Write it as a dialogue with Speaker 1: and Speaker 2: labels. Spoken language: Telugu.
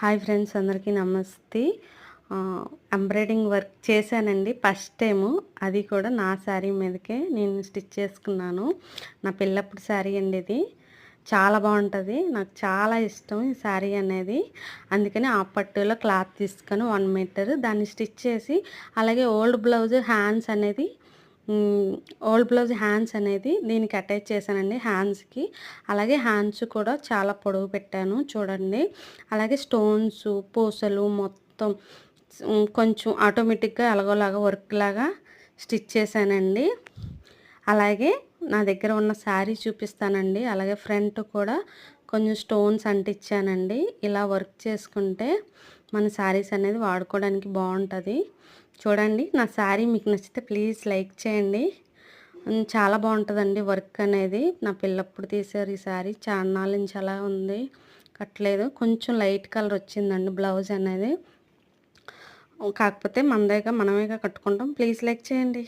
Speaker 1: హాయ్ ఫ్రెండ్స్, అందరికీ నమస్తే. ఎంబ్రాయిడింగ్ వర్క్ చేశానండి ఫస్ట్ టైము. అది కూడా నా శారీ మీదకే నేను స్టిచ్ చేసుకున్నాను. నా పెళ్ళప్పుడు శారీ అండి ఇది. చాలా బాగుంటుంది, నాకు చాలా ఇష్టం ఈ శారీ అనేది. అందుకని ఆ పట్టులో క్లాత్ తీసుకొని 1 మీటర్ దాన్ని స్టిచ్ చేసి, అలాగే ఓల్డ్ బ్లౌజ్ హ్యాండ్స్ అనేది దీనికి అటాచ్ చేశానండి, హ్యాండ్స్కి. అలాగే హ్యాండ్స్ కూడా చాలా పొడవు పెట్టాను చూడండి. అలాగే స్టోన్స్, పూసలు మొత్తం కొంచెం ఆటోమేటిక్గా ఎలాగోలాగా వర్క్ లాగా స్టిచ్ చేశానండి. అలాగే నా దగ్గర ఉన్న శారీ చూపిస్తానండి. అలాగే ఫ్రంట్ కూడా కొంచెం స్టోన్స్ అంటించానండి. ఇలా వర్క్ చేసుకుంటే మన శారీస్ అనేది వాడుకోవడానికి బాగుంటుంది. చూడండి, నా శారీ మీకు నచ్చితే ప్లీజ్ లైక్ చేయండి. చాలా బాగుంటుందండి వర్క్ అనేది. నా పిల్లప్పుడు తీసారు ఈ శారీ. చాన్నాళ్ళ నుంచి అలా ఉంది, కట్టలేదు. కొంచెం లైట్ కలర్ వచ్చిందండి బ్లౌజ్ అనేది. కాకపోతే మనమేగా కట్టుకుంటాం. ప్లీజ్ లైక్ చేయండి.